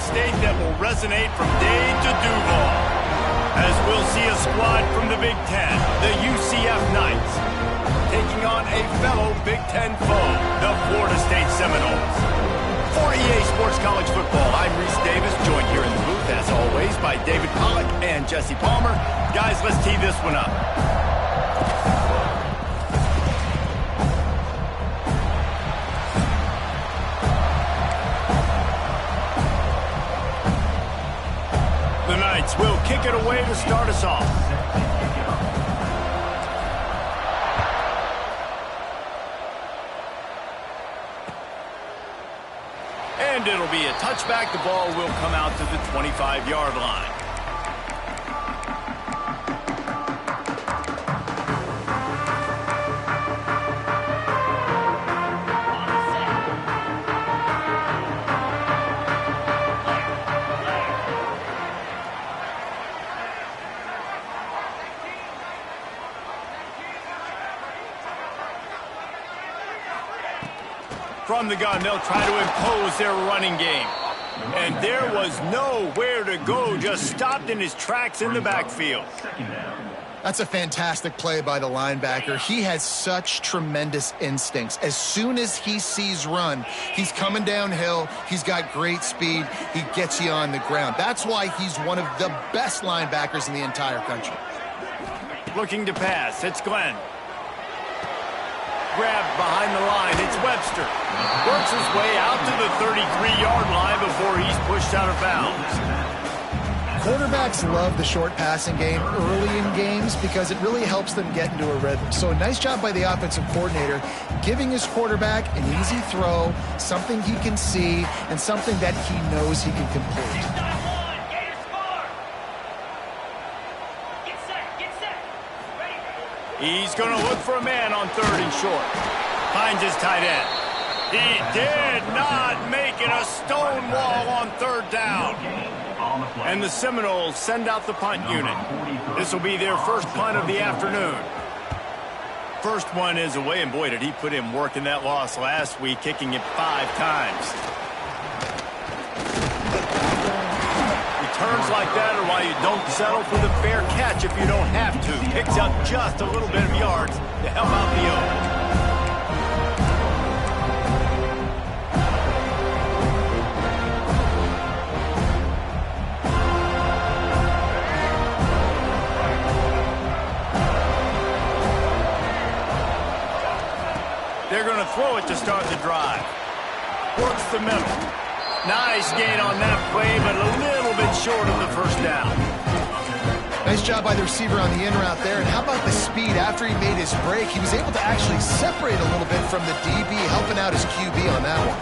state that will resonate from Dade to Duval. As we'll see a squad from the Big Ten, the UCF Knights, taking on a fellow Big Ten foe, the Florida State Seminoles. For EA Sports College Football, I'm Reese Davis, joined here in the booth, as always, by David Pollack and Jesse Palmer. Guys, let's tee this one up. The Knights will kick it away to start us off. And it'll be a touchback. The ball will come out to the 25-yard line. From the gun, they'll try to impose their running game. And there was nowhere to go, just stopped in his tracks in the backfield. That's a fantastic play by the linebacker. He has such tremendous instincts. As soon as he sees run, he's coming downhill. He's got great speed. He gets you on the ground. That's why he's one of the best linebackers in the entire country. Looking to pass, it's Glenn. Grabbed behind the line, it's Webster. Works his way out to the 33-yard line before he's pushed out of bounds. Quarterbacks love the short passing game early in games because it really helps them get into a rhythm. So a nice job by the offensive coordinator giving his quarterback an easy throw, something he can see, and something that he knows he can complete. He's going to look for a man on 3rd and short. Finds his tight end. He did not make it, a stone wall on 3rd down. And the Seminoles send out the punt unit. This will be their first punt of the afternoon. First one is away, and boy, did he put in work in that loss last week, kicking it 5 times. Returns like that are why you don't settle for the fair catch if you don't have to. Picks up just a little bit of yards to help out the O. They're going to throw it to start the drive. Works the middle. Nice gain on that play, but a little bit short of the first down. Nice job by the receiver on the in route there. And how about the speed after he made his break? He was able to actually separate a little bit from the DB, helping out his QB on that one.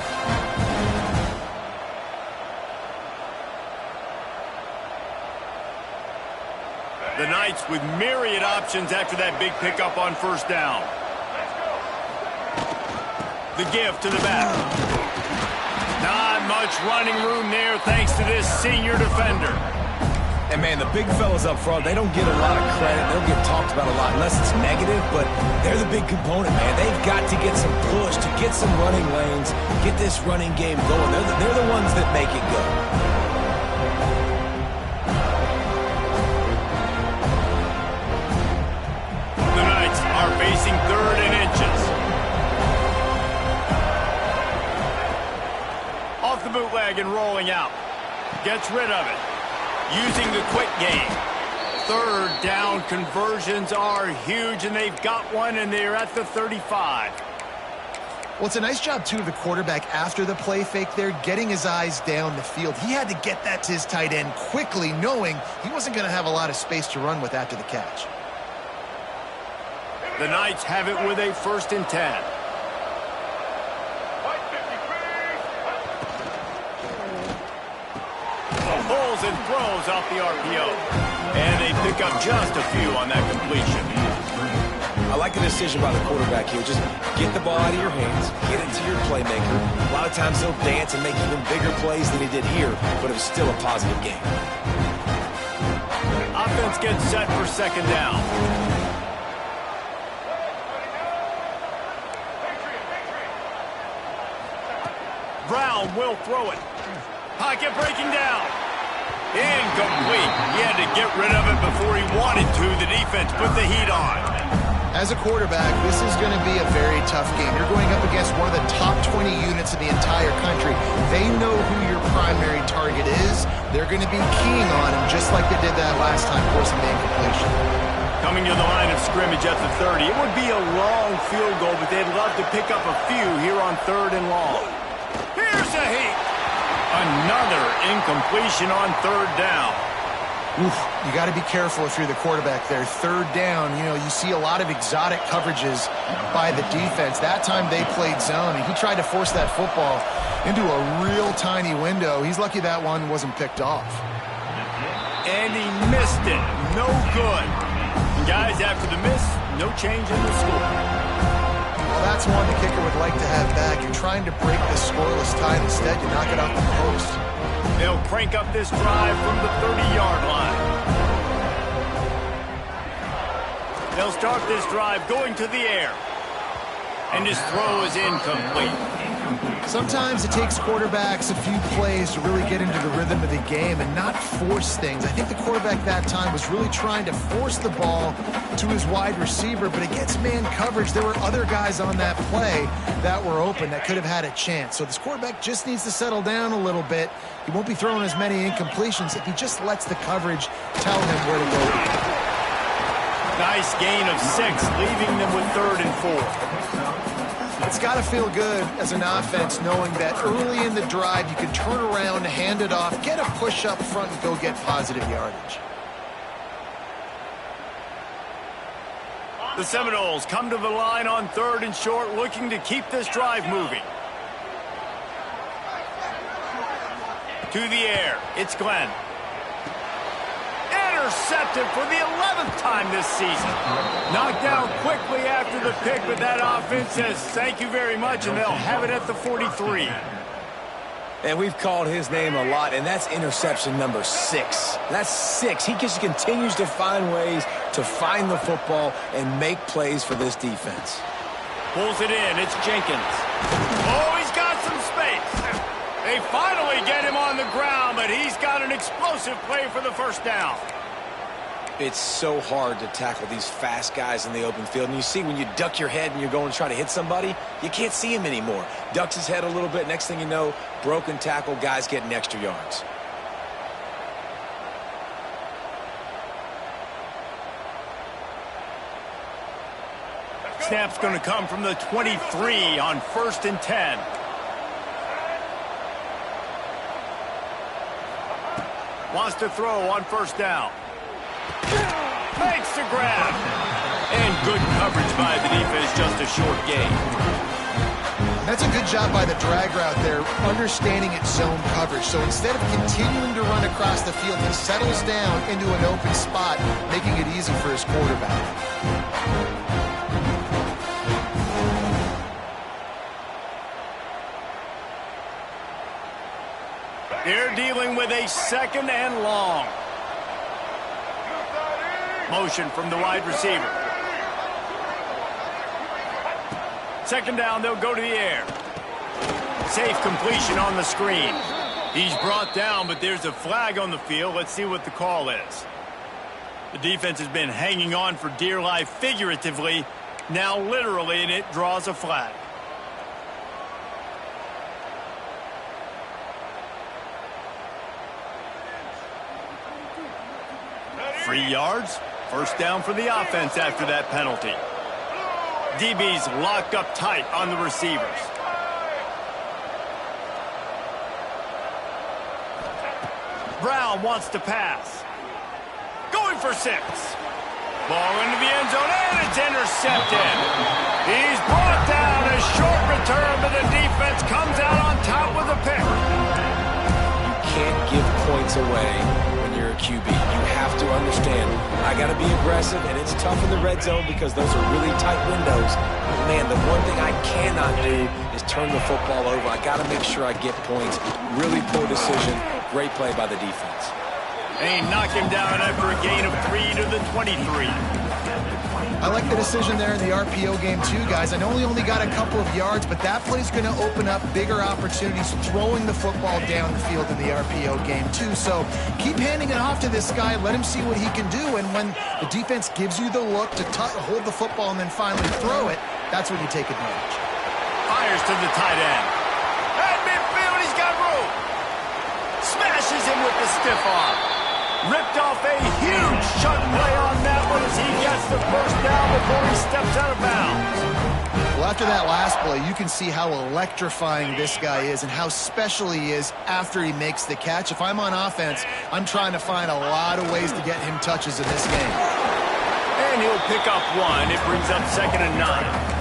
The Knights with myriad options after that big pickup on 1st down. The give to the back. Not much running room there thanks to this senior defender. And, man, the big fellas up front, they don't get a lot of credit. They'll get talked about a lot unless it's negative, but they're the big component, man. They've got to get some push, to get some running lanes, get this running game going. They're the ones that make it go. The Knights are facing 3rd and inches. Off the bootleg and rolling out. Gets rid of it. Using the quick game. 3rd down conversions are huge, and they've got one, and they're at the 35. Well, it's a nice job, too, of the quarterback after the play fake there, getting his eyes down the field. He had to get that to his tight end quickly, knowing he wasn't going to have a lot of space to run with after the catch. The Knights have it with a 1st and 10. Pulls and throws off the RPO. And they pick up just a few on that completion. I like the decision by the quarterback here. Just get the ball out of your hands, get it to your playmaker. A lot of times he'll dance and make even bigger plays than he did here, but it was still a positive game. Offense gets set for 2nd down. Brown will throw it. Pocket breaking down. Incomplete. He had to get rid of it before he wanted to. The defense put the heat on. As a quarterback, this is going to be a very tough game. You're going up against one of the top 20 units in the entire country. They know who your primary target is. They're going to be keying on him just like they did that last time, forcing the incompletion. Coming to the line of scrimmage at the 30. It would be a long field goal, but they'd love to pick up a few here on 3rd and long. Here's a heat. Another incompletion on 3rd down. Oof, you got to be careful if you're the quarterback there. 3rd down, you know, you see a lot of exotic coverages by the defense. That time they played zone, and he tried to force that football into a real tiny window. He's lucky that one wasn't picked off. And he missed it. No good. And guys, after the miss, no change in the score. Well, that's one the kicker would like to have back. You're trying to break this scoreless tie. Instead, you knock it off the post. They'll crank up this drive from the 30-yard line. They'll start this drive going to the air. And his throw is incomplete. Sometimes it takes quarterbacks a few plays to really get into the rhythm of the game and not force things. I think the quarterback that time was really trying to force the ball to his wide receiver, but against man coverage, there were other guys on that play that were open that could have had a chance. So this quarterback just needs to settle down a little bit. He won't be throwing as many incompletions if he just lets the coverage tell him where to go. Nice gain of 6, leaving them with 3rd and 4. It's got to feel good as an offense knowing that early in the drive you can turn around, hand it off, get a push up front, and go get positive yardage. The Seminoles come to the line on 3rd and short, looking to keep this drive moving. To the air, it's Glenn. Intercepted for the 11th time this season. Knocked down quickly after the pick, but that offense says thank you very much, and they'll have it at the 43. And we've called his name a lot, and that's interception number 6. That's 6. He just continues to find ways to find the football and make plays for this defense. Pulls it in. It's Jenkins. Oh, he's got some space. They finally get him on the ground, but he's got an explosive play for the 1st down. It's so hard to tackle these fast guys in the open field. And you see when you duck your head and you're going to try to hit somebody, you can't see him anymore. Ducks his head a little bit. Next thing you know, broken tackle, guys getting extra yards. Snap's going to come from the 23 on 1st and 10. Wants to throw on 1st down. Makes the grab. And good coverage by the defense, just a short gain. That's a good job by the drag route there, understanding its zone coverage. So instead of continuing to run across the field, he settles down into an open spot, making it easy for his quarterback. They're dealing with a 2nd and long. Motion from the wide receiver. 2nd down, they'll go to the air. Safe completion on the screen. He's brought down, but there's a flag on the field. Let's see what the call is. The defense has been hanging on for dear life figuratively, now literally, and it draws a flag. Free yards. 1st down for the offense after that penalty. DB's locked up tight on the receivers. Brown wants to pass. Going for 6. Ball into the end zone, and it's intercepted. He's brought down. A short return, but the defense comes out on top with a pick. You can't give points away when you're a QB. You have to understand, I got to be aggressive, and it's tough in the red zone because those are really tight windows. Man, the one thing I cannot do is turn the football over. I got to make sure I get points. Really poor decision. Great play by the defense. They knock him down after a gain of 3 to the 23. I like the decision there in the RPO game too, guys. I know he only got a couple of yards, but that play's going to open up bigger opportunities throwing the football down the field in the RPO game too. So keep handing it off to this guy. Let him see what he can do. And when the defense gives you the look to hold the football and then finally throw it, that's when you take advantage. Fires to the tight end. At midfield, he's got room. Smashes him with the stiff arm. Ripped off a huge chunk play on that one as he gets the first down before he steps out of bounds. Well, after that last play, you can see how electrifying this guy is and how special he is after he makes the catch. If I'm on offense, I'm trying to find a lot of ways to get him touches in this game. And he'll pick up one. It brings up 2nd and 9.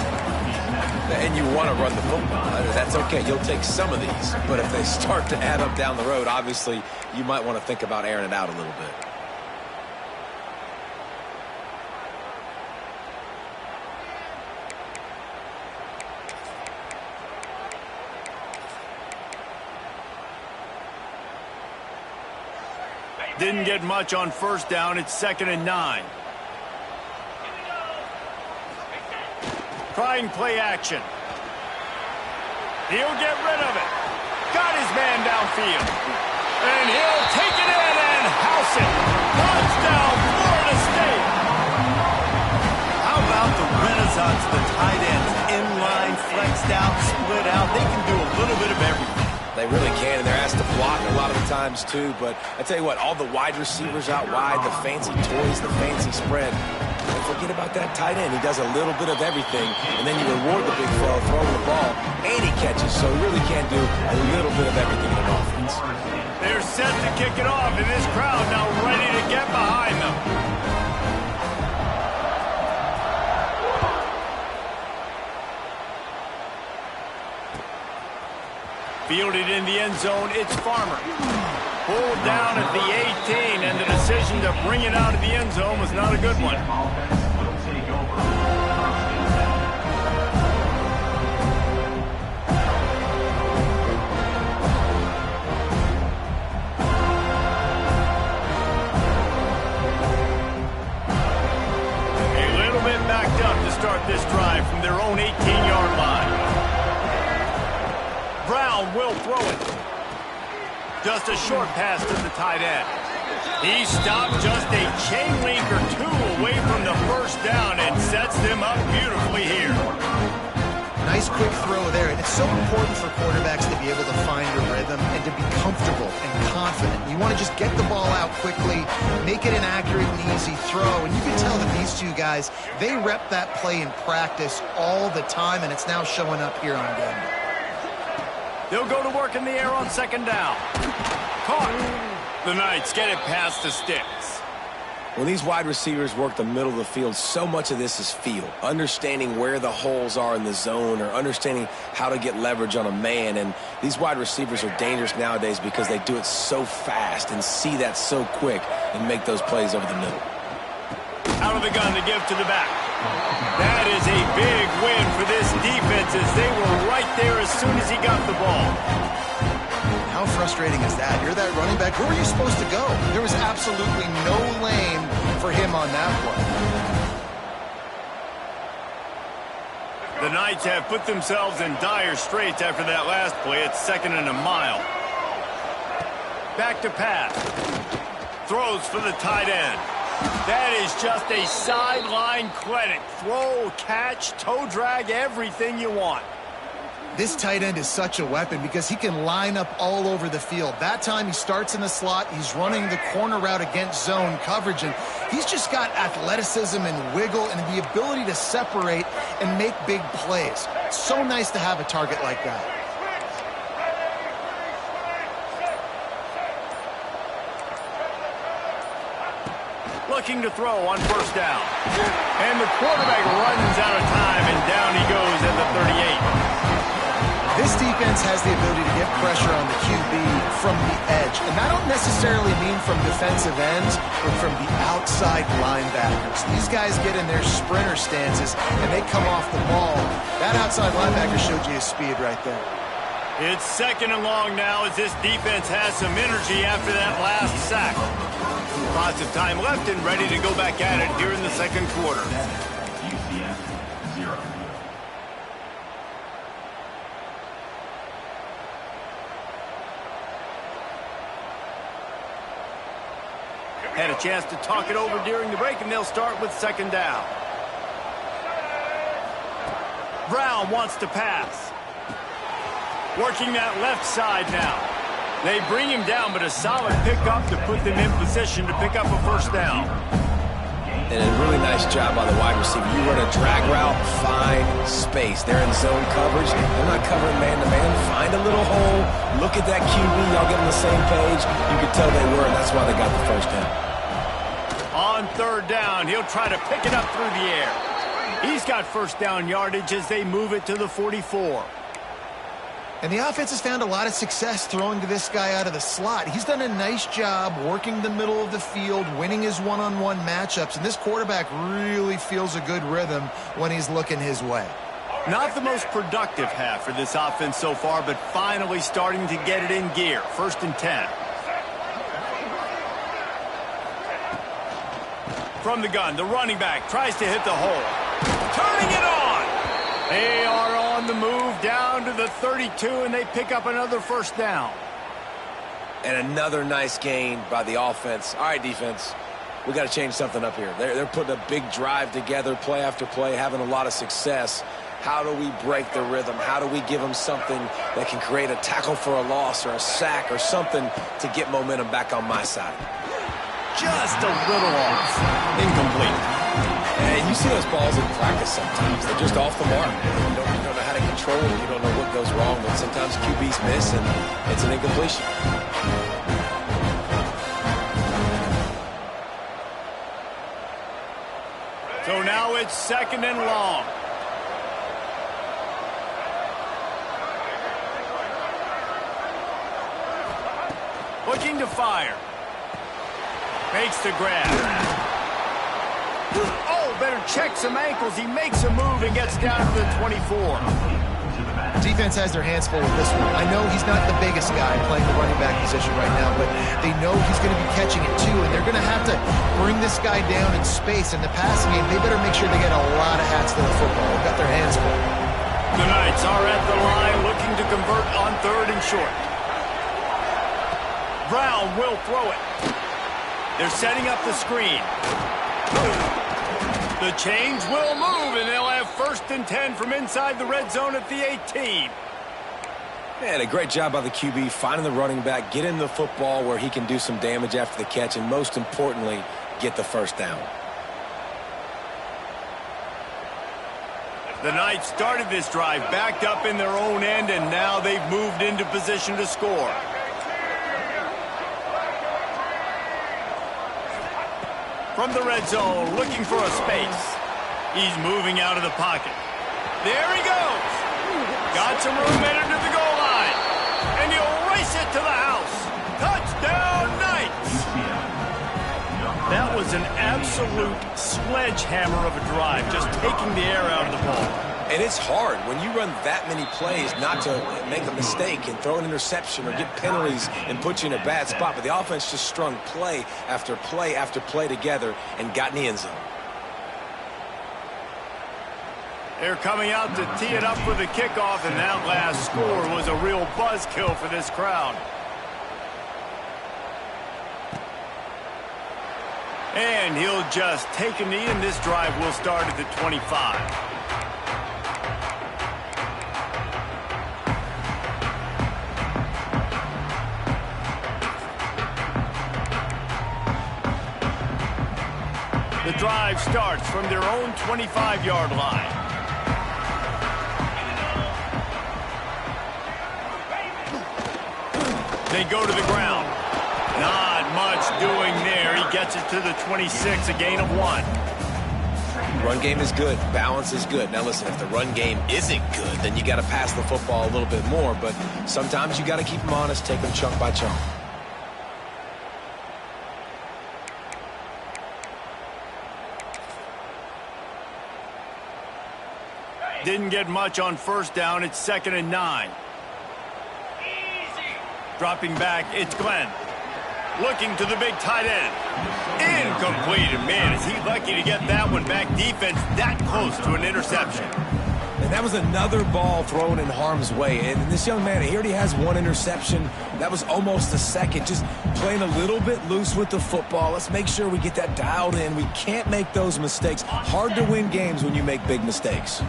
And you want to run the football. That's okay. You'll take some of these. But if they start to add up down the road, obviously, you might want to think about airing it out a little bit. Didn't get much on first down. It's 2nd and 9. Trying play action. He'll get rid of it. Got his man downfield. And he'll take it in and house it. Touchdown, Florida State. How about the renaissance of the tight ends? Inline, flexed out, split out. They can do a little bit of everything. They really can, and they're asked to block a lot of the times, too. But I tell you what, all the wide receivers out wide, the fancy toys, the fancy spread, don't forget about that tight end. He does a little bit of everything, and then you reward the big fella throwing the ball, and he catches, so he really can do a little bit of everything in an offense. They're set to kick it off, and this crowd now ready to get behind them. Fielded in the end zone, it's Farmer. Pulled down at the 18, and the decision to bring it out of the end zone was not a good one. A little bit backed up to start this drive from their own 18-yard line. Brown will throw it. Just a short pass to the tight end. He stopped just a chain link or two away from the first down and sets them up beautifully here. Nice quick throw there. And it's so important for quarterbacks to be able to find a rhythm and to be comfortable and confident. You want to just get the ball out quickly, make it an accurate and easy throw. And you can tell that these two guys, they rep that play in practice all the time, and it's now showing up here on game day. They'll go to work in the air on 2nd down. Caught. The Knights get it past the sticks. When these wide receivers work the middle of the field, so much of this is feel. Understanding where the holes are in the zone or understanding how to get leverage on a man. And these wide receivers are dangerous nowadays because they do it so fast and see that so quick and make those plays over the middle. Out of the gun to give to the back. That is a big win for this defense as they were right there as soon as he got the ball. How frustrating is that? You're that running back. Where were you supposed to go? There was absolutely no lane for him on that play. The Knights have put themselves in dire straits after that last play. It's 2nd and a mile. Back to pass. Throws for the tight end. That is just a sideline clinic. Throw, catch, toe drag, everything you want. This tight end is such a weapon because he can line up all over the field. That time he starts in the slot. He's running the corner route against zone coverage, and he's just got athleticism and wiggle and the ability to separate and make big plays. It's so nice to have a target like that. Looking to throw on first down. And the quarterback runs out of time, and down he goes at the 38. This defense has the ability to get pressure on the QB from the edge. And I don't necessarily mean from defensive ends, but from the outside linebackers. These guys get in their sprinter stances, and they come off the ball. That outside linebacker showed you his speed right there. It's 2nd and long now as this defense has some energy after that last sack. Lots of time left and ready to go back at it here in the 2nd quarter. Had a chance to talk it over during the break, and they'll start with second down. Brown wants to pass. Working that left side now. They bring him down, but a solid pickup to put them in position to pick up a first down. And a really nice job by the wide receiver. You run a drag route, find space. They're in zone coverage. They're not covering man-to-man. Find a little hole. Look at that QB. Y'all get on the same page. You can tell they were, and that's why they got the first down. On third down, he'll try to pick it up through the air. He's got first down yardage as they move it to the 44. And the offense has found a lot of success throwing to this guy out of the slot. He's done a nice job working the middle of the field, winning his one-on-one matchups, and this quarterback really feels a good rhythm when he's looking his way. Not the most productive half for this offense so far, but finally starting to get it in gear. 1st and 10. From the gun, the running back tries to hit the hole. Turning it on! They are on the move down to the 32, and they pick up another first down. And another nice gain by the offense. All right, defense, we got to change something up here. They're putting a big drive together, play after play, having a lot of success. How do we break the rhythm? How do we give them something that can create a tackle for a loss or a sack or something to get momentum back on my side? Just a little off. Incomplete. And you see those balls in practice sometimes. They're just off the mark. You don't know how to control it. You don't know what goes wrong. But sometimes QBs miss, and it's an incompletion. So now it's 2nd and long. Looking to fire. Makes the grab. Oh, better check some ankles. He makes a move and gets down to the 24. Defense has their hands full with this one. I know he's not the biggest guy playing the running back position right now, but they know he's going to be catching it too, and they're going to have to bring this guy down in space. In the passing game, they better make sure they get a lot of hats to the football. They've got their hands full. The Knights are at the line looking to convert on 3rd and short. Brown will throw it. They're setting up the screen. The chains will move, and they'll have 1st and 10 from inside the red zone at the 18. Man, a great job by the QB, finding the running back, getting the football where he can do some damage after the catch, and most importantly, get the first down. The Knights started this drive backed up in their own end, and now they've moved into position to score. From the red zone, looking for a space. He's moving out of the pocket. There he goes. Got some room headed to the goal line. And he'll race it to the house. Touchdown, Knights! That was an absolute sledgehammer of a drive, just taking the air out of the ball. And it's hard when you run that many plays not to make a mistake and throw an interception or get penalties and put you in a bad spot. But the offense just strung play after play after play together and got in the end zone. They're coming out to tee it up for the kickoff, and that last score was a real buzzkill for this crowd. And he'll just take a knee, and this drive will start at the 25. The drive starts from their own 25-yard line. They go to the ground. Not much doing there. He gets it to the 26, a gain of 1. Run game is good. Balance is good. Now listen, if the run game isn't good, then you got to pass the football a little bit more. But sometimes you got to keep them honest, take them chunk by chunk. Didn't get much on first down. It's 2nd and 9. Dropping back, it's Glenn. Looking to the big tight end. Incomplete. And man, is he lucky to get that one back. Defense that close to an interception. And that was another ball thrown in harm's way. And this young man, he already has one interception. That was almost a second. Just playing a little bit loose with the football. Let's make sure we get that dialed in. We can't make those mistakes. Hard to win games when you make big mistakes.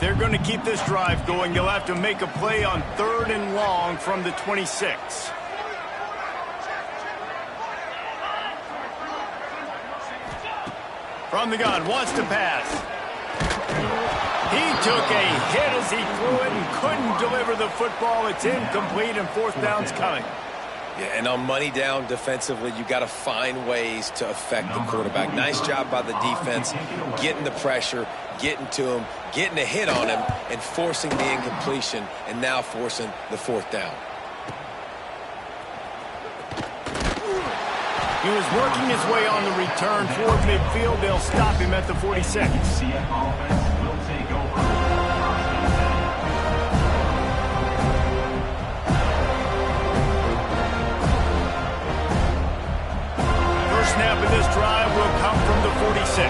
They're going to keep this drive going. You'll have to make a play on 3rd and long from the 26. From the gun, wants to pass. He took a hit as he threw it and couldn't deliver the football. It's incomplete, and 4th down's coming. Yeah, and on money down defensively, you got to find ways to affect the quarterback. Nice job by the defense, getting the pressure, getting to him, getting a hit on him, and forcing the incompletion, and now forcing the 4th down. He was working his way on the return toward midfield. They'll stop him at the 46. First snap of this drive will come from the 46.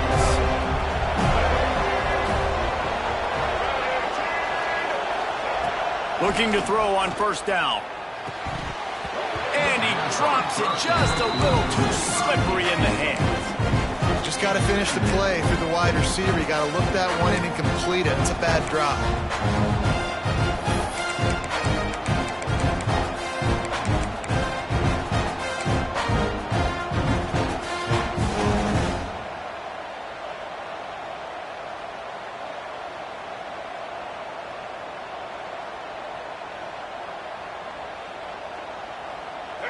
Looking to throw on 1st down. And he drops it just a little too slippery in the hands. Just got to finish the play through the wide receiver. You got to look that one in and complete it. It's a bad drop.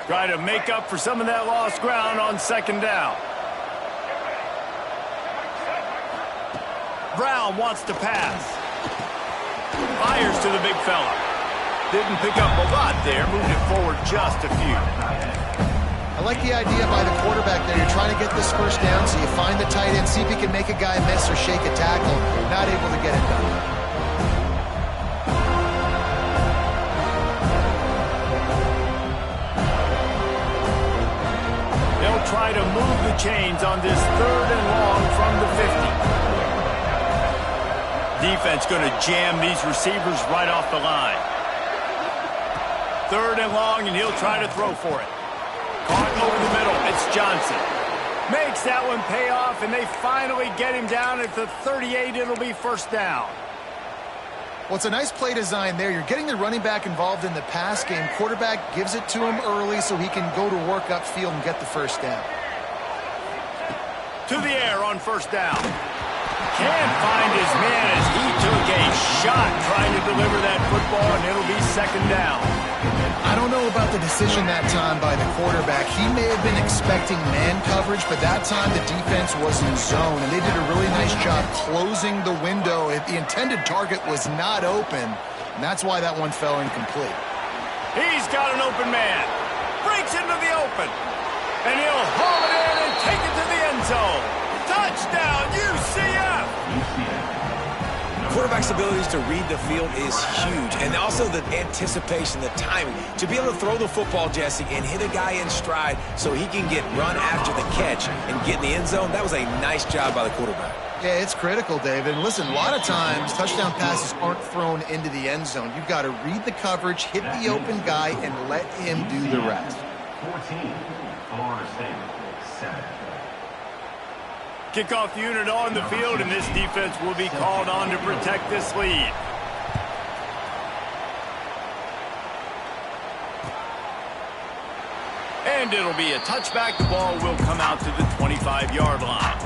Try to make up for some of that lost ground on 2nd down. Brown wants to pass. Fires to the big fella. Didn't pick up a lot there. Moved it forward just a few. I like the idea by the quarterback there. You're trying to get this 1st down, so you find the tight end, see if he can make a guy miss or shake a tackle. Not able to get it done. Try to move the chains on this 3rd and long from the 50. Defense going to jam these receivers right off the line. 3rd and long, and he'll try to throw for it. Caught over the middle. It's Johnson. Makes that one pay off, and they finally get him down at the 38. It'll be 1st down. Well, it's a nice play design there. You're getting the running back involved in the pass game. Quarterback gives it to him early so he can go to work upfield and get the 1st down. To the air on 1st down. Can't find his man as he took a shot trying to deliver that football, and it'll be 2nd down. I don't know about the decision that time by the quarterback. He may have been expecting man coverage, but that time the defense was in zone, and they did a really nice job closing the window. The intended target was not open, and that's why that one fell incomplete. He's got an open man. Breaks into the open, and he'll haul it in and take it to the end zone. Touchdown, UCF! Quarterback's abilities to read the field is huge, and also the anticipation, the timing. To be able to throw the football, Jesse, and hit a guy in stride so he can get run after the catch and get in the end zone, that was a nice job by the quarterback. Yeah, it's critical, David. And listen, a lot of times touchdown passes aren't thrown into the end zone. You've got to read the coverage, hit the open guy, and let him do the rest. 14, Florida State, 7. Kickoff unit on the field, and this defense will be called on to protect this lead. And it'll be a touchback. The ball will come out to the 25-yard line.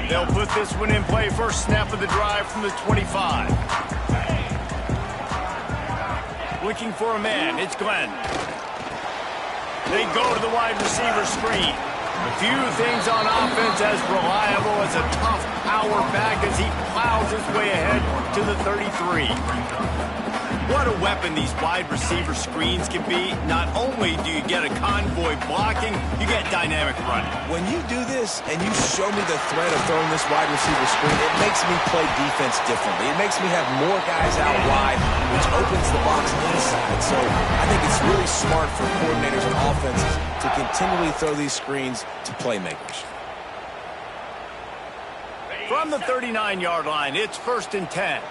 They'll put this one in play. First snap of the drive from the 25. Looking for a man. It's Glenn. They go to the wide receiver screen. A few things on offense as reliable as a tough power back as he plows his way ahead to the 33. What a weapon these wide receiver screens can be. Not only do you get a convoy blocking, you get dynamic running. When you do this and you show me the threat of throwing this wide receiver screen, it makes me play defense differently. It makes me have more guys out wide, which opens the box inside. So I think it's really smart for coordinators and offenses to continually throw these screens to playmakers. From the 39-yard line, it's 1st and 10.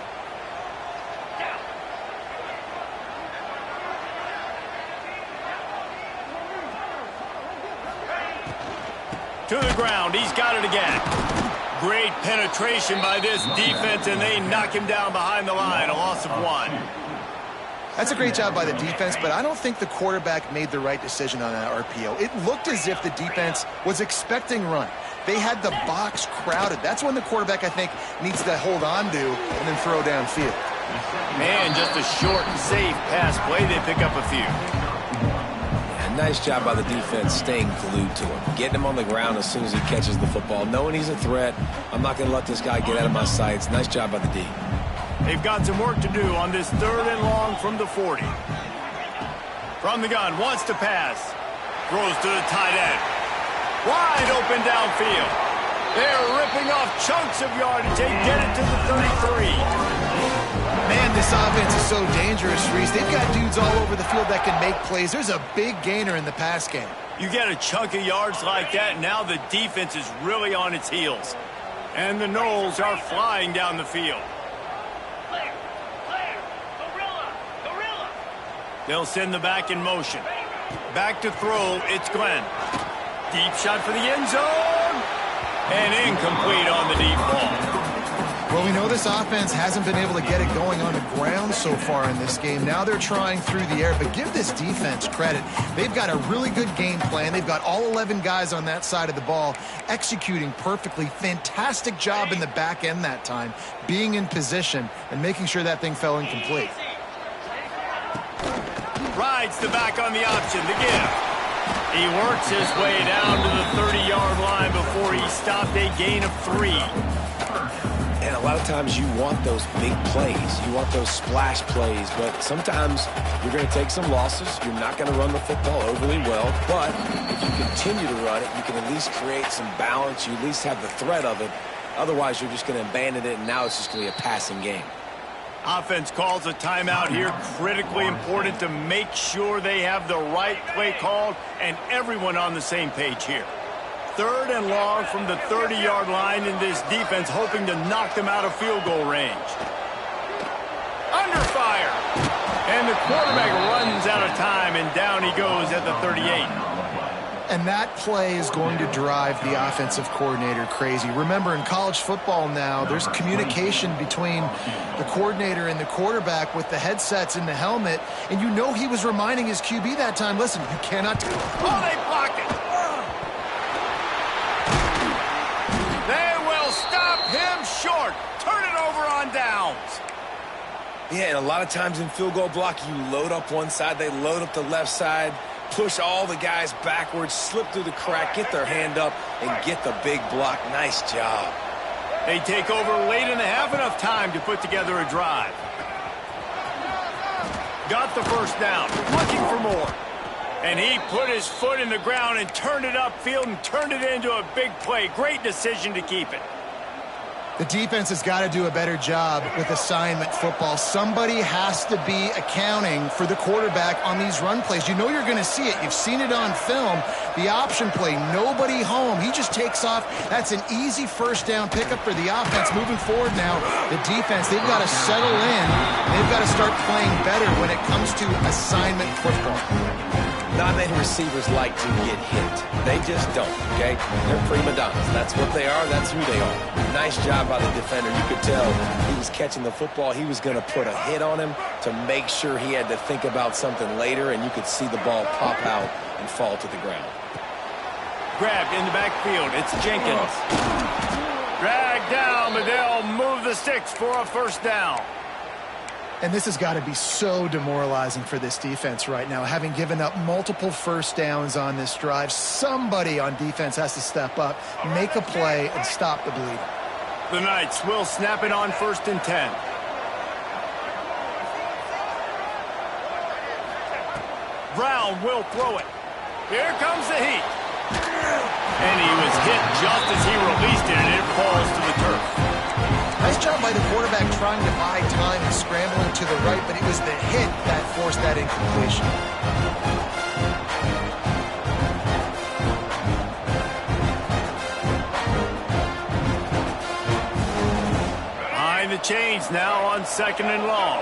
To the ground, he's got it again. Great penetration by this defense, and they knock him down behind the line, a loss of 1. That's a great job by the defense, but I don't think the quarterback made the right decision on that RPO. It looked as if the defense was expecting run. They had the box crowded. That's when the quarterback, I think, needs to hold on to and then throw downfield. Man, just a short and safe pass play. They pick up a few. Nice job by the defense staying glued to him. Getting him on the ground as soon as he catches the football. Knowing he's a threat, I'm not going to let this guy get out of my sights. Nice job by the D. They've got some work to do on this 3rd and long from the 40. From the gun, wants to pass. Throws to the tight end. Wide open downfield. They're ripping off chunks of yardage. They get it to the 33. Man, this offense is so dangerous, Reese. They've got dudes all over the field that can make plays. There's a big gainer in the pass game. You get a chunk of yards like that, now the defense is really on its heels. And the Knowles are flying down the field. They'll send the back in motion. Back to throw, it's Glenn. Deep shot for the end zone. And incomplete on the deep ball. Well, we know this offense hasn't been able to get it going on the ground so far in this game. Now they're trying through the air, but give this defense credit. They've got a really good game plan. They've got all 11 guys on that side of the ball executing perfectly. Fantastic job in the back end that time, being in position and making sure that thing fell incomplete. Rides the back on the option, the give. He works his way down to the 30-yard line before he stopped a gain of 3. And a lot of times you want those big plays. You want those splash plays, but sometimes you're going to take some losses. You're not going to run the football overly well, but if you continue to run it, you can at least create some balance. You at least have the threat of it. Otherwise, you're just going to abandon it, and now it's just going to be a passing game. Offense calls a timeout here. Critically important to make sure they have the right play called and everyone on the same page here. 3rd and long from the 30-yard line in this defense, hoping to knock them out of field goal range. Under fire. And the quarterback runs out of time, and down he goes at the 38. And that play is going to drive the offensive coordinator crazy. Remember, in college football now, there's communication between the coordinator and the quarterback with the headsets in the helmet, and you know he was reminding his QB that time, listen, you cannot... Oh, they blocked it. Short. Turn it over on downs. Yeah, and a lot of times in field goal block, you load up one side, they load up the left side, push all the guys backwards, slip through the crack, get their hand up, and get the big block. Nice job. They take over late in the half, enough time to put together a drive. Got the first down, looking for more. And he put his foot in the ground and turned it upfield and turned it into a big play. Great decision to keep it. The defense has got to do a better job with assignment football. Somebody has to be accounting for the quarterback on these run plays. You know you're going to see it. You've seen it on film. The option play, nobody home. He just takes off. That's an easy first down pickup for the offense. Moving forward now, the defense, they've got to settle in. They've got to start playing better when it comes to assignment football. Not many receivers like to get hit. They just don't, okay? They're prima donnas. That's what they are. That's who they are. Nice job by the defender. You could tell he was catching the football. He was going to put a hit on him to make sure he had to think about something later, and you could see the ball pop out and fall to the ground. Grabbed in the backfield. It's Jenkins. Dragged down, but they'll move the sticks for a first down. And this has got to be so demoralizing for this defense right now. Having given up multiple first downs on this drive, somebody on defense has to step up, make a play, and stop the bleeding. The Knights will snap it on 1st and 10. Brown will throw it. Here comes the heat. And he was hit just as he released it, and it falls to the turf. Nice job by the quarterback trying to buy time and scrambling to the right, but it was the hit that forced that incompletion. Behind the chains now on 2nd and long.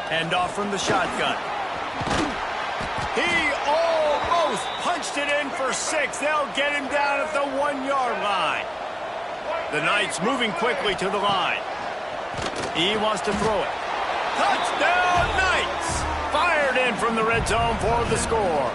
Hand off from the shotgun. He almost punched it in for 6. They'll get him down at the 1-yard line. The Knights moving quickly to the line. He wants to throw it. Touchdown Knights! Fired in from the red zone for the score.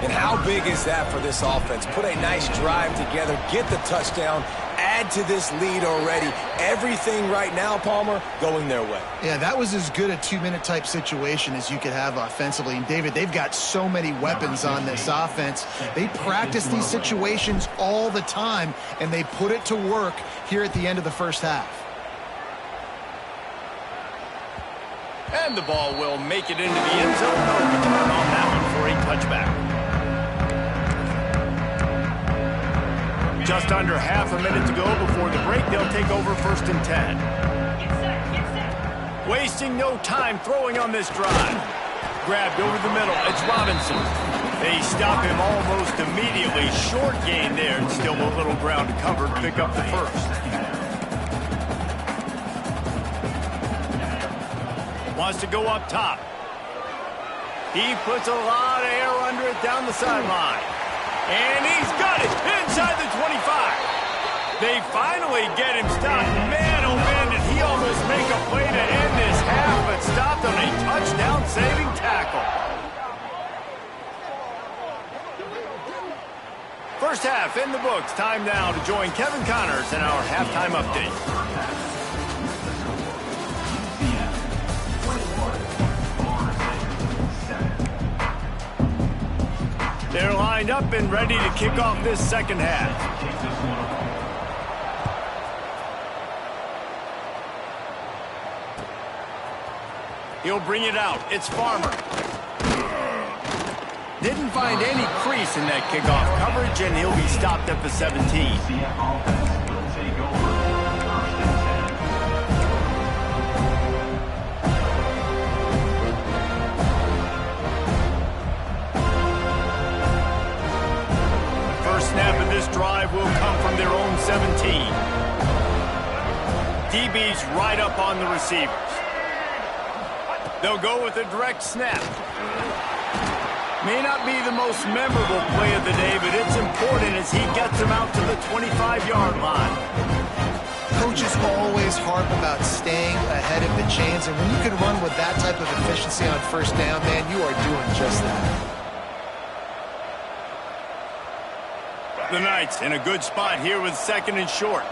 And how big is that for this offense? Put a nice drive together, get the touchdown, add to this lead already. Everything right now, Palmer, going their way. Yeah, that was as good a 2-minute type situation as you could have offensively. And, David, they've got so many weapons on this offense. They practice these situations all the time, and they put it to work here at the end of the first half. And the ball will make it into the end zone. No return on that one for a touchback. Just under half a minute to go before the break. They'll take over 1st and 10. Wasting no time throwing on this drive. Grabbed over the middle. It's Robinson. They stop him almost immediately. Short gain there. Still a little ground to cover to pick up the first. Wants to go up top. He puts a lot of air under it down the sideline. And he's got it inside the 25. They finally get him stopped. Man, oh man, did he almost make a play to end this half, but stopped on a touchdown-saving tackle. First half in the books. Time now to join Kevin Connors in our halftime update. They're lined up and ready to kick off this second half. He'll bring it out. It's Farmer. Didn't find any crease in that kickoff coverage, and he'll be stopped at the 17. Snap of this drive will come from their own 17. DB's right up on the receivers. They'll go with a direct snap. May not be the most memorable play of the day, but it's important as he gets them out to the 25-yard line. Coaches always harp about staying ahead of the chains, and when you can run with that type of efficiency on first down, man, you are doing just that. The Knights in a good spot here with 2nd and short.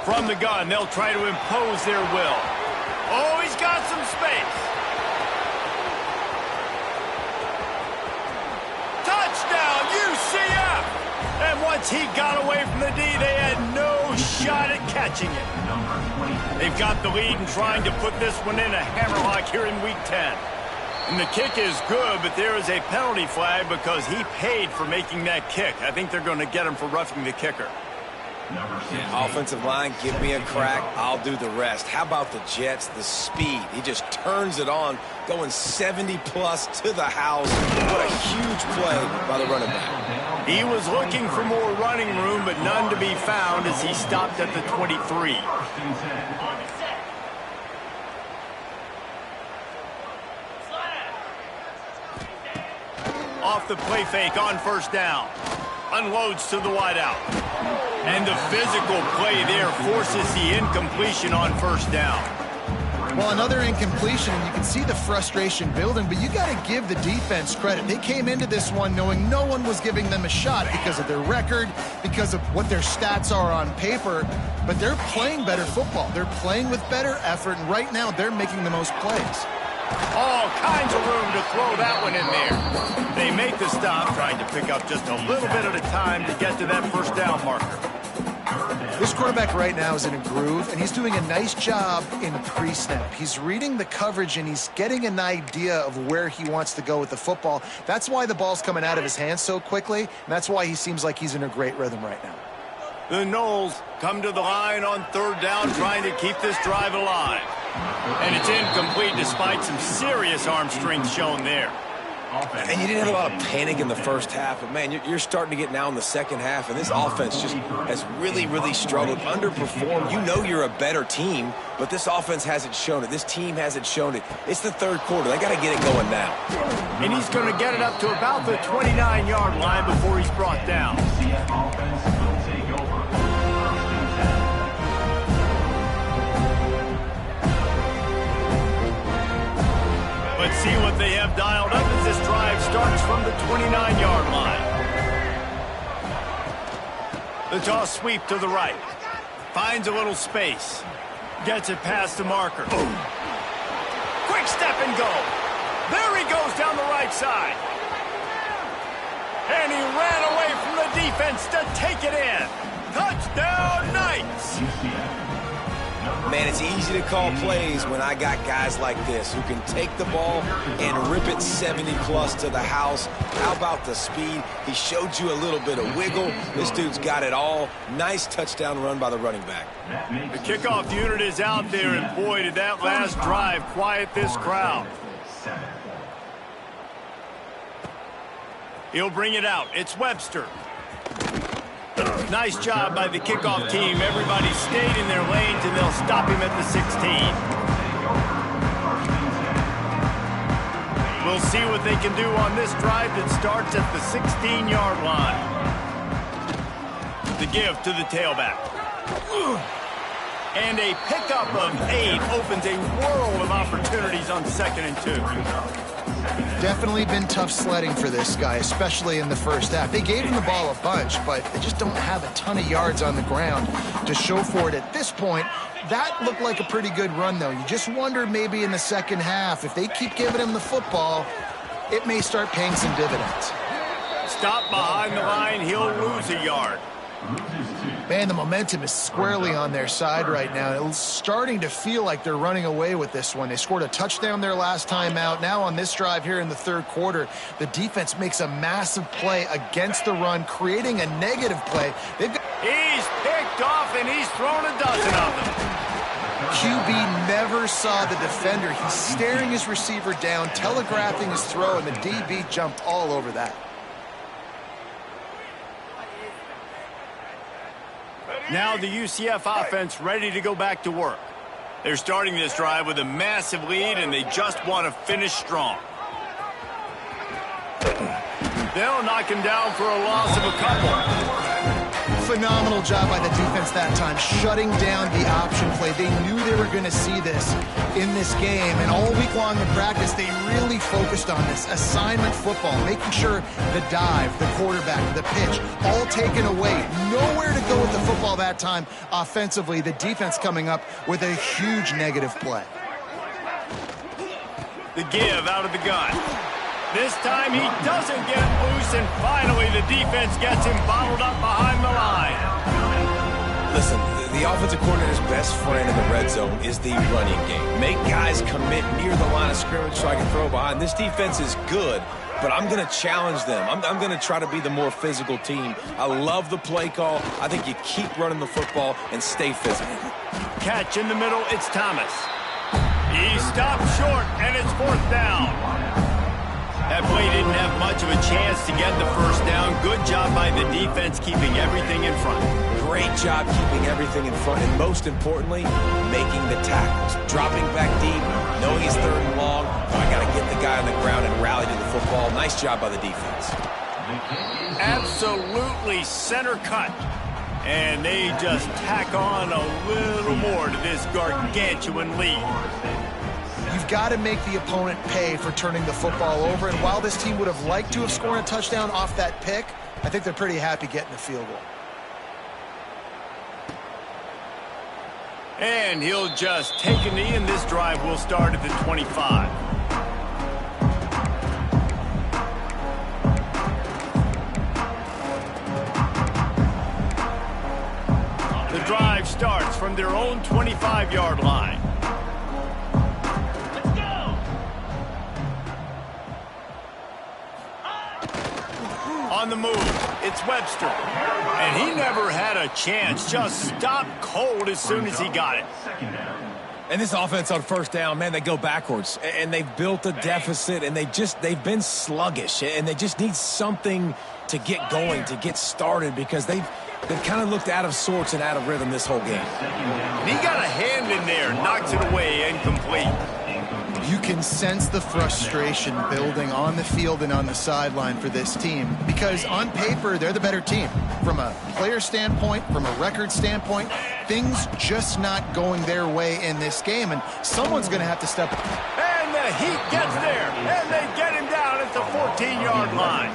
From the gun, they'll try to impose their will. Oh, he's got some space. Touchdown, UCF! And once he got away from the D, they had no shot at catching it. They've got the lead and trying to put this one in a hammerlock here in Week 10. And the kick is good, but there is a penalty flag because he paid for making that kick. I think they're going to get him for roughing the kicker. Yeah, offensive line, give me a crack, I'll do the rest. How about the Jets, the speed? He just turns it on, going 70-plus to the house. What a huge play by the running back. He was looking for more running room, but none to be found as he stopped at the 23. Off the play fake on first down. Unloads to the wideout. And the physical play there forces the incompletion on first down. Well, another incompletion, and you can see the frustration building, but you got to give the defense credit. They came into this one knowing no one was giving them a shot because of their record, because of what their stats are on paper, but they're playing better football. They're playing with better effort, and right now they're making the most plays. All kinds of room to throw that one in there. They make the stop, trying to pick up just a little bit at a time to get to that first down marker. This quarterback right now is in a groove, and he's doing a nice job in pre-snap. He's reading the coverage, and he's getting an idea of where he wants to go with the football. That's why the ball's coming out of his hands so quickly, and that's why he seems like he's in a great rhythm right now. The Knowles come to the line on third down, trying to keep this drive alive. And it's incomplete despite some serious arm strength shown there. And you didn't have a lot of panic in the first half, but, man, you're starting to get now in the second half, and this offense just has really, really struggled, underperformed. You know you're a better team, but this offense hasn't shown it. This team hasn't shown it. It's the third quarter. They got to get it going now. And he's going to get it up to about the 29-yard line before he's brought down. Let's see what they have dialed up as this drive starts from the 29-yard line. The toss sweep to the right. Finds a little space. Gets it past the marker. Quick step and go. There he goes down the right side. And he ran away from the defense to take it in. Touchdown, Knights! Man, it's easy to call plays when I got guys like this who can take the ball and rip it 70-plus to the house. How about the speed? He showed you a little bit of wiggle. This dude's got it all. Nice touchdown run by the running back. The kickoff unit is out there, and boy, did that last drive quiet this crowd. He'll bring it out. It's Webster. Nice job by the kickoff team. Everybody stayed in their lanes, and they'll stop him at the 16. We'll see what they can do on this drive that starts at the 16-yard line. The give to the tailback. And a pickup of 8 opens a world of opportunities on 2nd and 2. Definitely been tough sledding for this guy, especially in the first half. They gave him the ball a bunch, but they just don't have a ton of yards on the ground to show for it at this point. That looked like a pretty good run, though. You just wonder maybe in the second half, if they keep giving him the football, it may start paying some dividends. Stop behind the line, he'll lose a yard. Man, the momentum is squarely on their side right now. It's starting to feel like they're running away with this one. They scored a touchdown their last time out. Now on this drive here in the third quarter, the defense makes a massive play against the run, creating a negative play. He's picked off, and he's thrown a dozen of them. QB never saw the defender. He's staring his receiver down, telegraphing his throw, and the DB jumped all over that. Now the UCF offense ready to go back to work. They're starting this drive with a massive lead, and they just want to finish strong. They'll knock him down for a loss of a couple. Phenomenal job by the defense that time, shutting down the option play. They knew they were going to see this in this game, and all week long in practice, they really focused on this assignment football, making sure the dive, the quarterback, the pitch, all taken away. Nowhere to go with the football that time offensively. The defense coming up with a huge negative play. The give out of the gun. This time he doesn't get loose, and finally the defense gets him bottled up behind the line. Listen, the offensive coordinator's best friend in the red zone is the running game. Make guys commit near the line of scrimmage so I can throw behind. This defense is good, but I'm going to challenge them. I'm going to try to be the more physical team. I love the play call. I think you keep running the football and stay physical. Catch in the middle, it's Thomas. He stopped short, and it's 4th down. That play didn't have much of a chance to get the first down. Good job by the defense keeping everything in front. Great job keeping everything in front, and most importantly, making the tackles. Dropping back deep, knowing it's 3rd and long. I got to get the guy on the ground and rally to the football. Nice job by the defense. Absolutely center cut. And they just tack on a little more to this gargantuan lead. You've got to make the opponent pay for turning the football over, and while this team would have liked to have scored a touchdown off that pick, I think they're pretty happy getting the field goal. And he'll just take a knee, and this drive will start at the 25. on their own 25-yard line. Let's go! On the move, it's Webster. And he never had a chance, just stopped cold as soon as he got it. And this offense on first down, man, they go backwards. And they've built a deficit, and they've been sluggish. And they just need something to get going, to get started, because they've kind of looked out of sorts and out of rhythm this whole game. And he got a hand in there, knocks it away, incomplete. You can sense the frustration building on the field and on the sideline for this team, because on paper, they're the better team. From a player standpoint, from a record standpoint, things just not going their way in this game, and someone's going to have to step up. And the Heat gets there, and they get him down at the 14-yard line.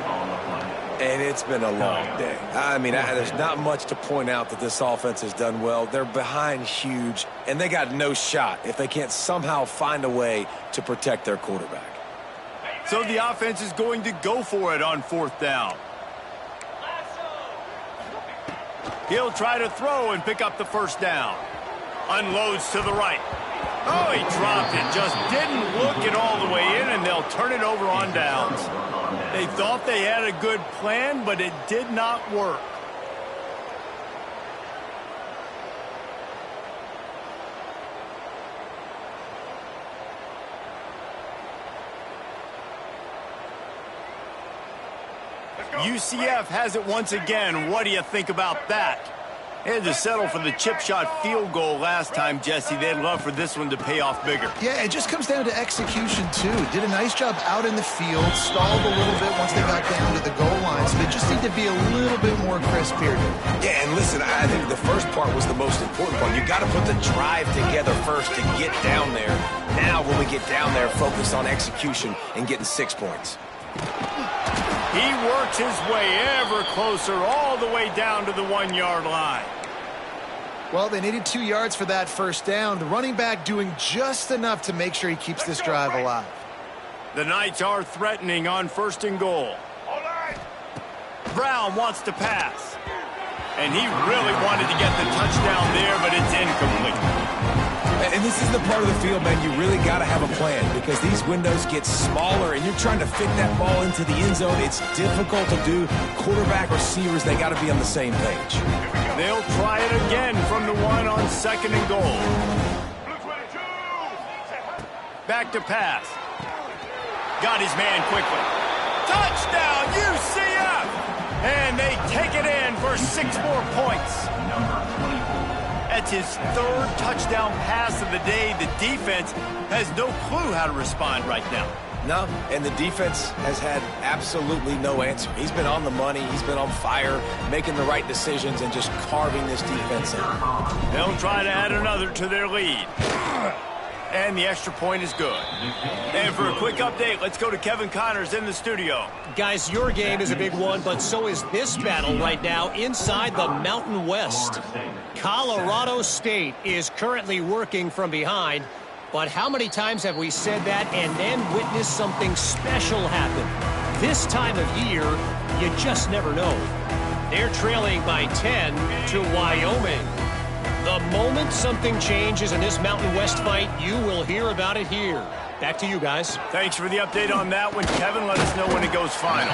And it's been a long day. I mean, there's not much to point out that this offense has done well. They're behind huge, and they got no shot if they can't somehow find a way to protect their quarterback. So the offense is going to go for it on fourth down. He'll try to throw and pick up the first down. Unloads to the right. Oh, he dropped it. Just didn't look it all the way in, and they'll turn it over on downs. They thought they had a good plan, but it did not work. UCF has it once again. What do you think about that? They had to settle for the chip shot field goal last time, Jesse. They'd love for this one to pay off bigger. Yeah, it just comes down to execution, too. Did a nice job out in the field, stalled a little bit once they got down to the goal line, so they just need to be a little bit more crisp here. Yeah, and listen, I think the first part was the most important part. You got to put the drive together first to get down there. Now, when we get down there, focus on execution and getting 6 points. He works his way ever closer all the way down to the 1-yard line. Well, they needed 2 yards for that first down. The running back doing just enough to make sure he keeps this drive alive. The Knights are threatening on first and goal. Brown wants to pass. And he really wanted to get the touchdown there, but it's incomplete. And this is the part of the field, man, you really got to have a plan, because these windows get smaller and you're trying to fit that ball into the end zone. It's difficult to do. Quarterback, receivers, they got to be on the same page. They'll try it again from the one on second and goal. Back to pass. Got his man quickly. Touchdown, UCF! And they take it in for 6 more points. That's his 3rd touchdown pass of the day. The defense has no clue how to respond right now. No, and the defense has had absolutely no answer. He's been on the money. He's been on fire, making the right decisions and just carving this defense in. They'll try to add another to their lead. And the extra point is good. And for a quick update, let's go to Kevin Connors in the studio. Guys, your game is a big one, but so is this battle right now inside the Mountain West. Colorado State is currently working from behind, but how many times have we said that and then witnessed something special happen? This time of year, you just never know. They're trailing by 10 to Wyoming. The moment something changes in this Mountain West fight, you will hear about it here. Back to you guys. Thanks for the update on that one, Kevin. Let us know when it goes final.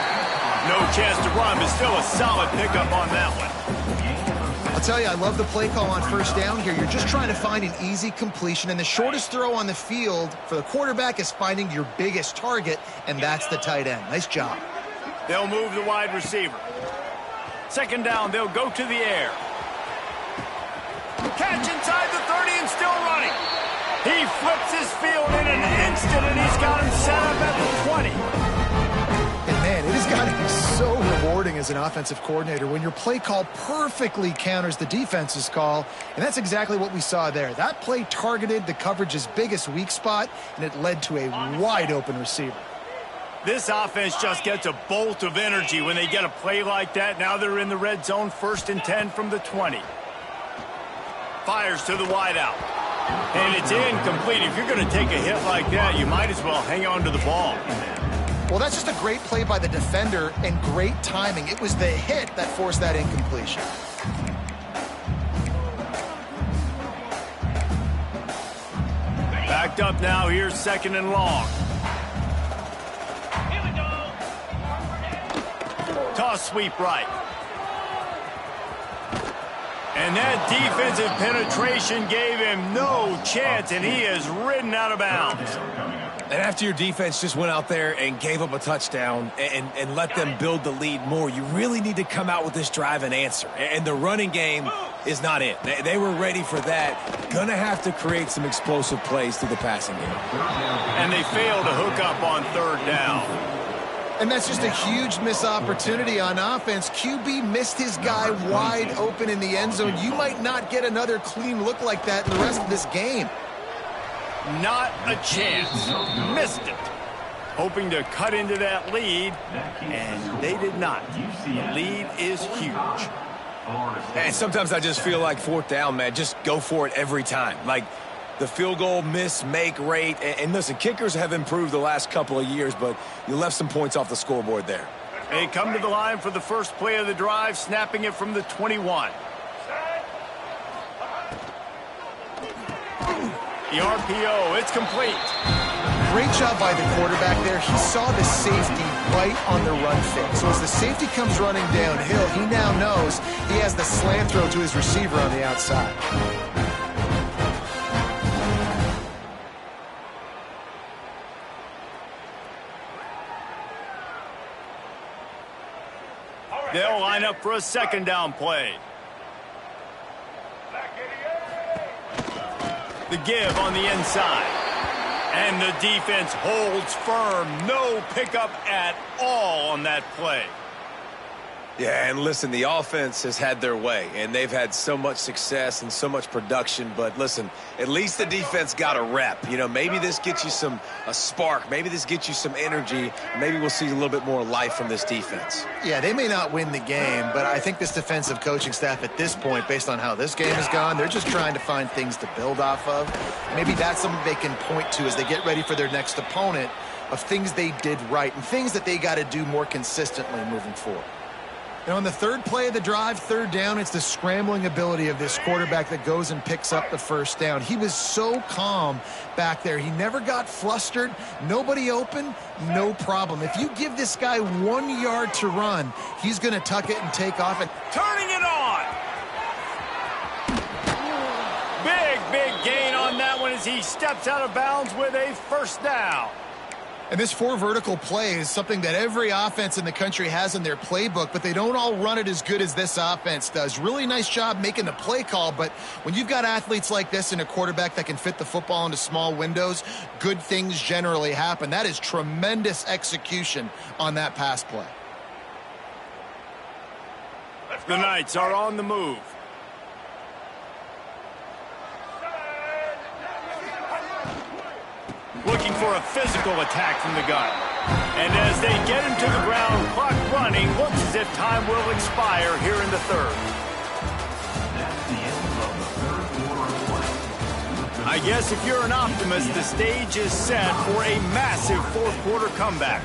No chance to run, but still a solid pickup on that one. I'll tell you, I love the play call on first down here. You're just trying to find an easy completion, and the shortest throw on the field for the quarterback is finding your biggest target, and that's the tight end. Nice job. They'll move the wide receiver. Second down, they'll go to the air. Catch inside the 30 and still running. He flips his field in an instant, and he's got him set up at the 20. And man, it has got to be so rewarding as an offensive coordinator when your play call perfectly counters the defense's call, and that's exactly what we saw there. That play targeted the coverage's biggest weak spot, and it led to a wide-open receiver. This offense just gets a bolt of energy when they get a play like that. Now they're in the red zone, 1st and 10 from the 20. Fires to the wideout. And it's incomplete. If you're going to take a hit like that, you might as well hang on to the ball. Well, that's just a great play by the defender and great timing. It was the hit that forced that incompletion. locked up now. Here's 2nd and long. Toss sweep right. And that defensive penetration gave him no chance, and he is ridden out of bounds. And after your defense just went out there and gave up a touchdown and let them build the lead more, you really need to come out with this drive and answer. And the running game is not it. They were ready for that. Gonna have to create some explosive plays through the passing game. And they failed to hook up on 3rd down. And that's just a huge missed opportunity on offense. QB missed his guy wide open in the end zone. You might not get another clean look like that in the rest of this game. Not a chance. Missed it. Hoping to cut into that lead, and they did not. The lead is huge. And sometimes I just feel like 4th down, man, just go for it every time. Like the field goal miss-make rate. And listen, kickers have improved the last couple of years, but you left some points off the scoreboard there. They come to the line for the first play of the drive, snapping it from the 21. The RPO, it's complete. Great job by the quarterback there. He saw the safety right on the run fake. So as the safety comes running downhill, he now knows he has the slant throw to his receiver on the outside. They'll line up for a 2nd down play. The give on the inside. And the defense holds firm. No pickup at all on that play. Yeah, and listen, the offense has had their way, and they've had so much success and so much production. But listen, at least the defense got a rep. You know, maybe this gets you a spark. Maybe this gets you some energy. Maybe we'll see a little bit more life from this defense. Yeah, they may not win the game, but I think this defensive coaching staff at this point, based on how this game has gone, they're just trying to find things to build off of. Maybe that's something they can point to as they get ready for their next opponent, of things they did right and things that they got to do more consistently moving forward. And on the 3rd play of the drive, 3rd down, it's the scrambling ability of this quarterback that goes and picks up the 1st down. He was so calm back there. He never got flustered. Nobody open, no problem. If you give this guy 1 yard to run, he's going to tuck it and take off. And turning it on. Big gain on that one as he steps out of bounds with a 1st down. And this 4 vertical play is something that every offense in the country has in their playbook, but they don't all run it as good as this offense does. Really nice job making the play call, but when you've got athletes like this and a quarterback that can fit the football into small windows, good things generally happen. That is tremendous execution on that pass play. The Knights are on the move. Looking for a physical attack from the gun. And as they get him to the ground, clock running, looks as if time will expire here in the 3rd. I guess if you're an optimist, the stage is set for a massive 4th quarter comeback.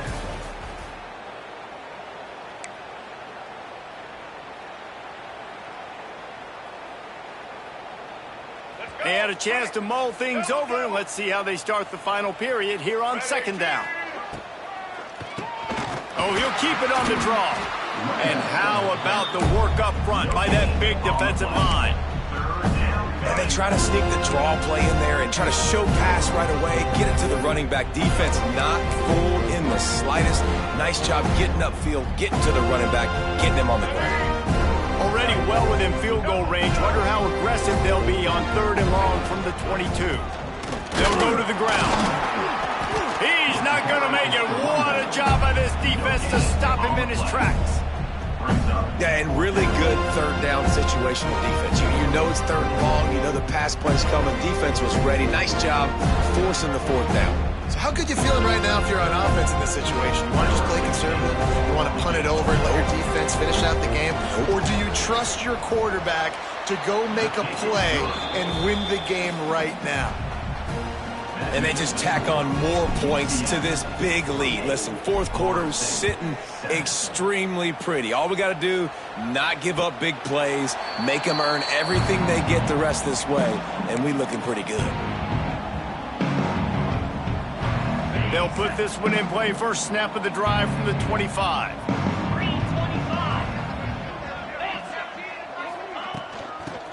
They had a chance to mull things over, and let's see how they start the final period here on 2nd down. Oh, he'll keep it on the draw. And how about the work up front by that big defensive line? And they try to sneak the draw play in there and try to show pass right away, get it to the running back. Defense not fooled in the slightest. Nice job getting upfield, getting to the running back, getting him on the ground. Already well within field goal range. Wonder how aggressive they'll be on 3rd and long from the 22. They'll go to the ground. He's not going to make it. What a job by this defense to stop him in his tracks. Yeah, and really good 3rd down situational defense. You know it's 3rd and long. You know the pass play's coming. Defense was ready. Nice job forcing the 4th down. So how good you feeling right now if you're on offense in this situation? You want to just play conservative? You want to punt it over and let your defense finish out the game? Or do you trust your quarterback to go make a play and win the game right now? And they just tack on more points to this big lead. Listen, 4th quarter sitting extremely pretty. All we got to do, not give up big plays, make them earn everything they get the rest this way, and we looking pretty good. They'll put this one in play first snap of the drive from the 25.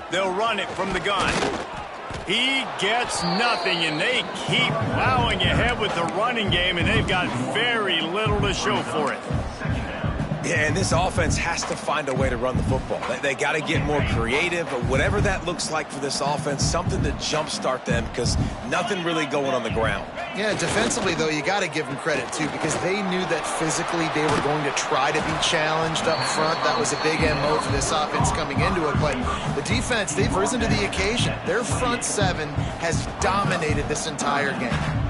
They'll run it from the gun. He gets nothing, and they keep plowing ahead with the running game, and they've got very little to show for it. Yeah, and this offense has to find a way to run the football. They got to get more creative, but whatever that looks like for this offense, something to jumpstart them because nothing really going on the ground. Yeah, defensively, though, you got to give them credit, too, because they knew that physically they were going to try to be challenged up front. That was a big MO for this offense coming into it. But the defense, they've risen to the occasion. Their front seven has dominated this entire game.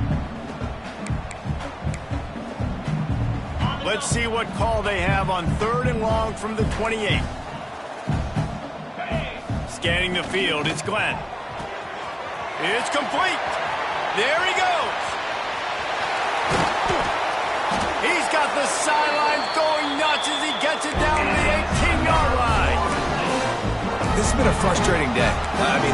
Let's see what call they have on 3rd and long from the 28. Scanning the field, it's Glenn. It's complete. There he goes. He's got the sidelines going nuts as he gets it down to the 18-yard line. This has been a frustrating day. I mean,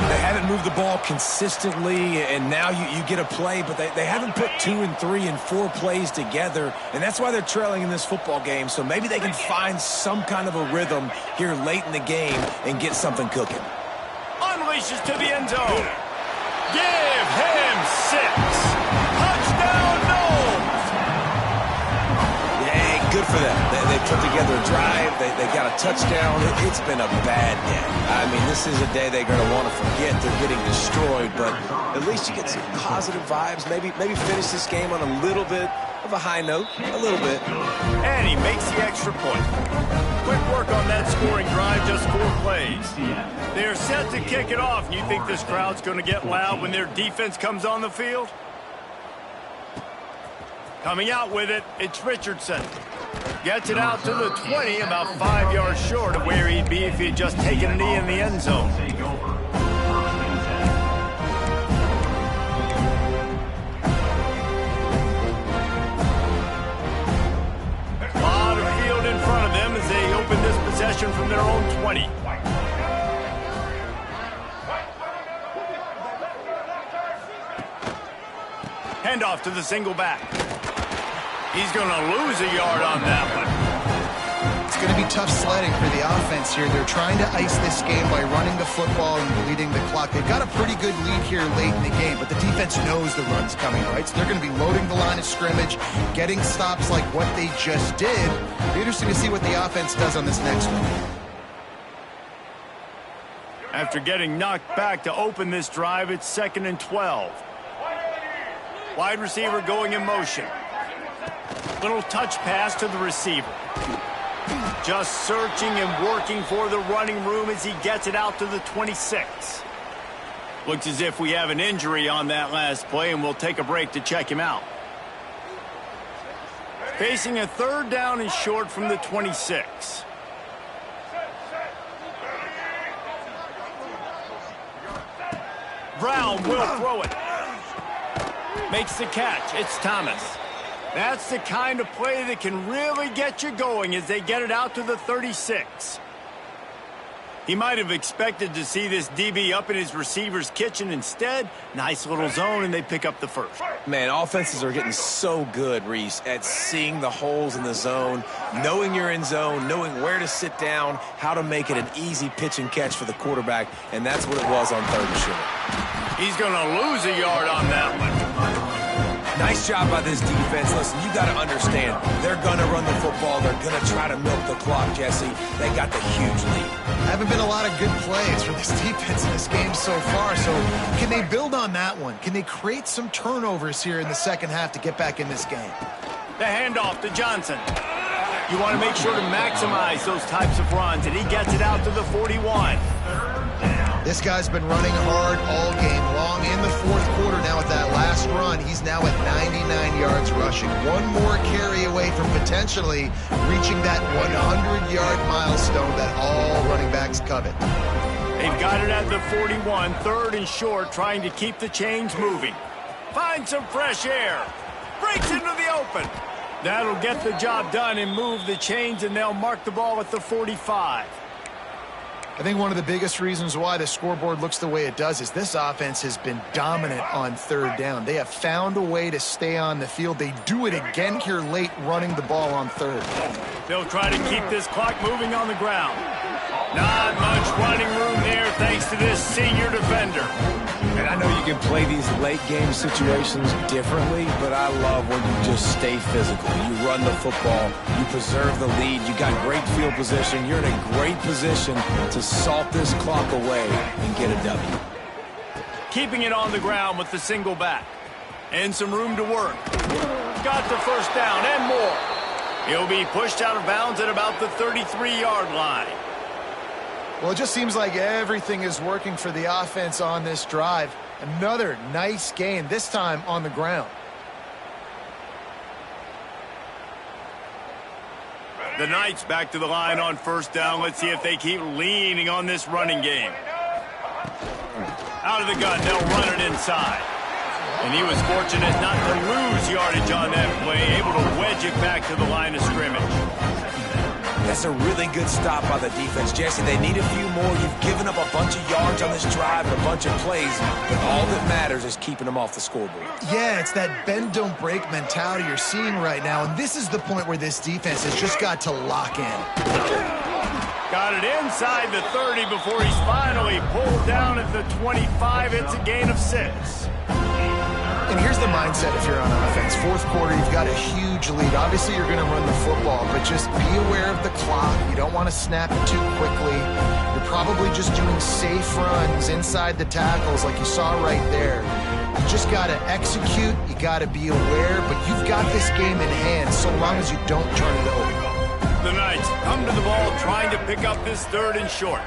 they haven't moved the ball consistently, and now you get a play, but they haven't put 2 and 3 and 4 plays together, and that's why they're trailing in this football game. So maybe they can find some kind of a rhythm here late in the game and get something cooking. Unleashes to the end zone. Give him 6. Touchdown, Knowles. Yeah, good for them. They put together a drive. They got a touchdown. It's been a bad day. I mean, this is a day they're going to want to forget. They're getting destroyed, but at least you get some positive vibes. Maybe finish this game on a little bit of a high note, a little bit. And he makes the extra point. Quick work on that scoring drive, just 4 plays. They're set to kick it off, and you think this crowd's going to get loud when their defense comes on the field? Coming out with it, it's Richardson. Gets it out to the 20, about 5 yards short of where he'd be if he had just taken a knee in the end zone. A lot of field in front of them as they open this possession from their own 20. Handoff to the single back. He's going to lose a yard on that one. It's going to be tough sledding for the offense here. They're trying to ice this game by running the football and bleeding the clock. They've got a pretty good lead here late in the game, but the defense knows the run's coming, right? So they're going to be loading the line of scrimmage, getting stops like what they just did. It'll be interesting to see what the offense does on this next one. After getting knocked back to open this drive, it's 2nd and 12. Wide receiver going in motion. Little touch pass to the receiver. Just searching and working for the running room as he gets it out to the 26. Looks as if we have an injury on that last play, and we'll take a break to check him out. Facing a 3rd down and short from the 26. Brown will throw it. Makes the catch. It's Thomas. That's the kind of play that can really get you going as they get it out to the 36. He might have expected to see this DB up in his receiver's kitchen. Instead, nice little zone, and they pick up the first. Man, offenses are getting so good, Reese, at seeing the holes in the zone, knowing you're in zone, knowing where to sit down, how to make it an easy pitch and catch for the quarterback, and that's what it was on 3rd and short. He's going to lose a yard on that one. Nice job by this defense. Listen, you got to understand, they're going to run the football. They're going to try to milk the clock, Jesse. They got the huge lead. Haven't been a lot of good plays for this defense in this game so far, so can they build on that one? Can they create some turnovers here in the second half to get back in this game? The handoff to Johnson. You want to make sure to maximize those types of runs, and he gets it out to the 41. This guy's been running hard all game long. In the 4th quarter now with that last run, he's now at 99 yards rushing. One more carry away from potentially reaching that 100-yard milestone that all running backs covet. They've got it at the 41, 3rd and short, trying to keep the chains moving. Find some fresh air. Breaks into the open. That'll get the job done and move the chains, and they'll mark the ball at the 45. I think one of the biggest reasons why the scoreboard looks the way it does is this offense has been dominant on third down. They have found a way to stay on the field. They do it again here late, running the ball on third. They'll try to keep this clock moving on the ground. Not much running room there thanks to this senior defender. And I know you can play these late game situations differently, but I love when you just stay physical. You run the football, you preserve the lead, you got great field position, you're in a great position to salt this clock away and get a W. Keeping it on the ground with the single back. And some room to work. Got the first down and more. He'll be pushed out of bounds at about the 33-yard line. Well, it just seems like everything is working for the offense on this drive. Another nice gain, this time on the ground. The Knights back to the line on first down. Let's see if they keep leaning on this running game. Out of the gun, they'll run it inside. And he was fortunate not to lose yardage on that play, able to wedge it back to the line of scrimmage. That's a really good stop by the defense. Jesse, they need a few more. You've given up a bunch of yards on this drive and a bunch of plays, but all that matters is keeping them off the scoreboard. Yeah, it's that bend, don't break mentality you're seeing right now, and this is the point where this defense has just got to lock in. Got it inside the 30 before he's finally pulled down at the 25. It's a gain of 6. And here's the mindset if you're on offense. Fourth quarter, you've got a huge lead. Obviously, you're going to run the football, but just be aware of the clock. You don't want to snap it too quickly. You're probably just doing safe runs inside the tackles like you saw right there. You just got to execute. You got to be aware, but you've got this game in hand so long as you don't turn it over. The Knights come to the ball trying to pick up this third and short.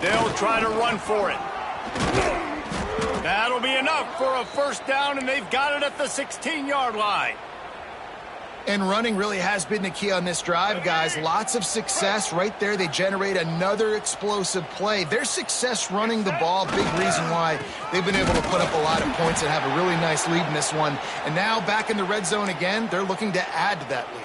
They'll try to run for it. That'll be enough for a first down, and they've got it at the 16-yard line. And running really has been the key on this drive, guys. Lots of success right there. They generate another explosive play. Their success running the ball, big reason why they've been able to put up a lot of points and have a really nice lead in this one. And now back in the red zone again, they're looking to add to that lead.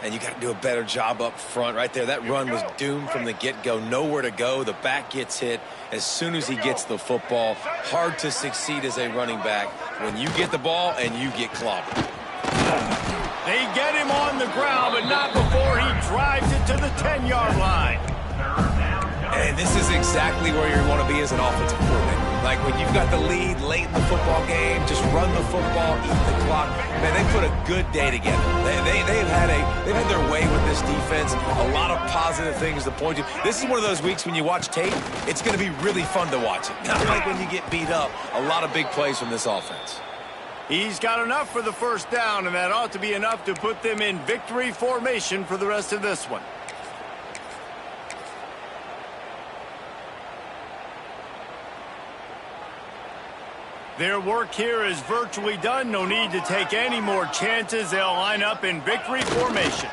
And you got to do a better job up front right there. That run was doomed from the get-go. Nowhere to go. The back gets hit as soon as he gets the football. Hard to succeed as a running back when you get the ball and you get clobbered. They get him on the ground, but not before he drives it to the 10-yard line. And this is exactly where you want to be as an offensive coordinator. Like when you've got the lead late in the football game, just run the football, eat the clock. Man, they put a good day together. They've had their way with this defense. A lot of positive things to point to. This is one of those weeks when you watch tape, it's going to be really fun to watch it. Not like when you get beat up. A lot of big plays from this offense. He's got enough for the first down, and that ought to be enough to put them in victory formation for the rest of this one. Their work here is virtually done. No need to take any more chances. They'll line up in victory formation.